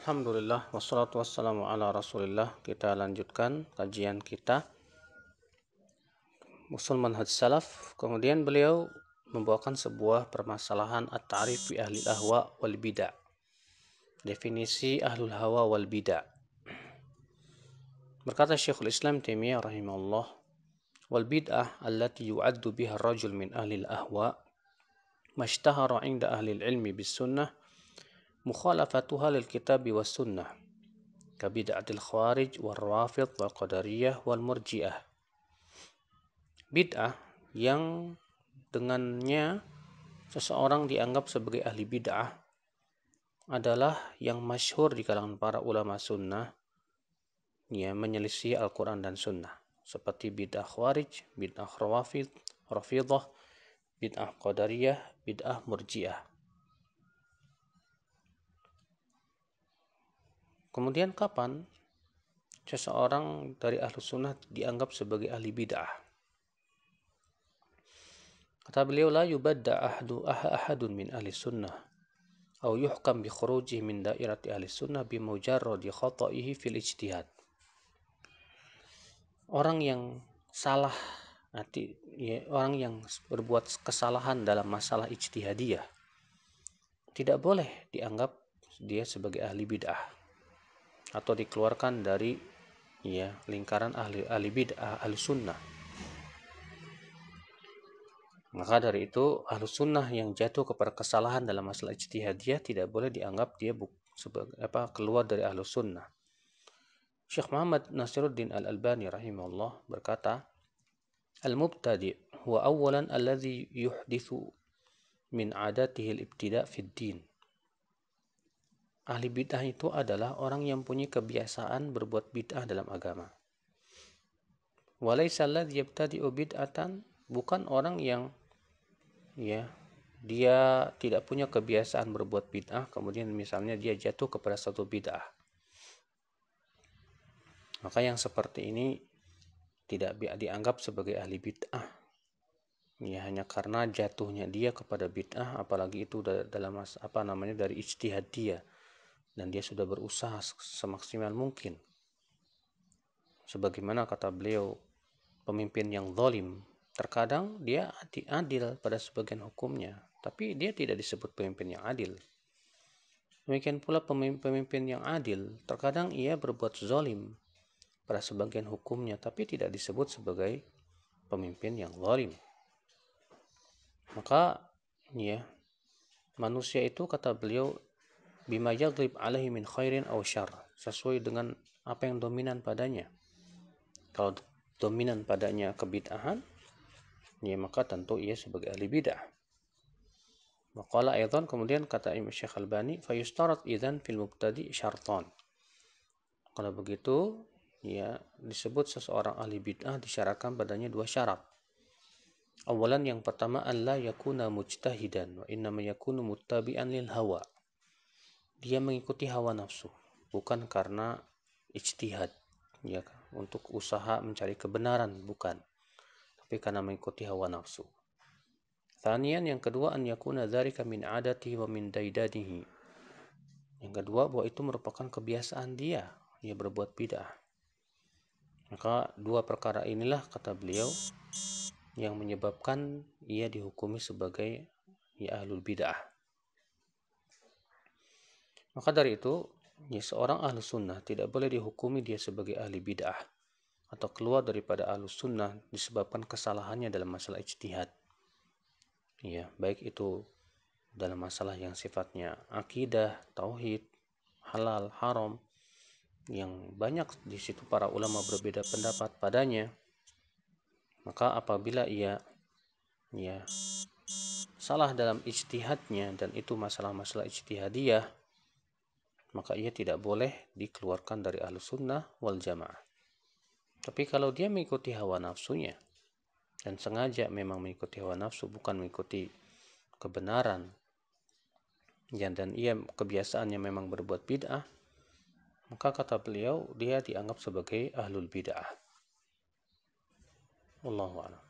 Alhamdulillah, wassalatu wassalamu ala rasulillah. Kita lanjutkan kajian kita usul manhaj salaf. Kemudian beliau membawakan sebuah permasalahan at-ta'rif bi ahli ahwa wal bid'ah. Definisi ahlul hawa wal bid'ah. Berkata Syekhul Islam Taimiyah rahimahullah, wal bid'ah allati yu'addu biha ar-rajul min ahli al-ahwa mashtahara 'inda ahli al-ilmi bis sunnah mukhalafatuha lil kitabi was sunnah kabid'atil khawarij wal rawafid wal qadariyah wal murji'ah. Bid'ah yang dengannya seseorang dianggap sebagai ahli bid'ah adalah yang masyhur di kalangan para ulama sunnah, ya, menyelisih Al-Quran dan sunnah, seperti bid'ah khawarij, bid'ah rawafid, rafidah, bid'ah qadariyah, bid'ah murji'ah. Kemudian kapan seseorang dari ahlu sunnah dianggap sebagai ahli bid'ah? Kata beliau, la yubadda ahadun min ahli sunnah aw yuhkam bi khurujihi min dairati ahli sunnah bi mujarradi khata'ihi fil ijtihad. Orang yang salah, orang yang berbuat kesalahan dalam masalah ijtihadiyah tidak boleh dianggap dia sebagai ahli bid'ah atau dikeluarkan dari lingkaran ahli bid'ah, ahli sunnah. Maka dari itu ahlu sunnah yang jatuh kepada kesalahan dalam masalah ijtihadiyah tidak boleh dianggap dia keluar dari ahlu sunnah. Syekh Muhammad Nasiruddin Al-Albani rahimahullah berkata, al-mubtadi' huwa awalan alladhi yuhdithu min adatihi al-ibtida' fid din. Ahli bid'ah itu adalah orang yang punya kebiasaan berbuat bid'ah dalam agama. Walaysa alladhi yabtadi'u bid'atan, bukan orang yang dia tidak punya kebiasaan berbuat bid'ah, kemudian misalnya dia jatuh kepada satu bid'ah. Maka yang seperti ini tidak dianggap sebagai ahli bid'ah. Ya, hanya karena jatuhnya dia kepada bid'ah, apalagi itu dalam dari ijtihad dia, dan dia sudah berusaha semaksimal mungkin. Sebagaimana kata beliau, pemimpin yang zalim terkadang dia adil pada sebagian hukumnya, tapi dia tidak disebut pemimpin yang adil. Demikian pula pemimpin yang adil terkadang ia berbuat zalim pada sebagian hukumnya, tapi tidak disebut sebagai pemimpin yang zalim. Maka manusia itu, kata beliau, bima yaghlib alaihi min khairin aw syarr, sesuai dengan apa yang dominan padanya. Kalau dominan padanya kebid'ahan, maka tentu ia sebagai ahli bid'ah. Maqala aidan, kemudian kata Imam Syekh Albani, fayustarat idzan fil mubtadi' syartan. Kalau begitu, disebut seseorang ahli bid'ah disyaratkan padanya dua syarat. Awalan, yang pertama, alla yakuna mujtahidan wa innama yakunu muttabi'an lil hawa. Dia mengikuti hawa nafsu, bukan karena ijtihad, untuk usaha mencari kebenaran, bukan, tapi karena mengikuti hawa nafsu. Tsaniyan, yang kedua, an yakuna dzalika min adatihi wa min daidadihi. Yang kedua, bahwa itu merupakan kebiasaan dia berbuat bid'ah. Maka dua perkara inilah, kata beliau, yang menyebabkan ia dihukumi sebagai ahlul bid'ah. Maka dari itu, seorang ahlu sunnah tidak boleh dihukumi dia sebagai ahli bid'ah atau keluar daripada ahlu sunnah disebabkan kesalahannya dalam masalah ijtihad. Baik itu dalam masalah yang sifatnya akidah, tauhid, halal, haram, yang banyak di situ para ulama berbeda pendapat padanya. Maka apabila ia salah dalam ijtihadnya, dan itu masalah-masalah ijtihadiyah, maka ia tidak boleh dikeluarkan dari ahlus sunnah wal jamaah. Tapi kalau dia mengikuti hawa nafsunya, dan sengaja memang mengikuti hawa nafsu, bukan mengikuti kebenaran, dan ia kebiasaannya memang berbuat bid'ah, maka kata beliau, dia dianggap sebagai ahlul bid'ah. Wallahu a'lam.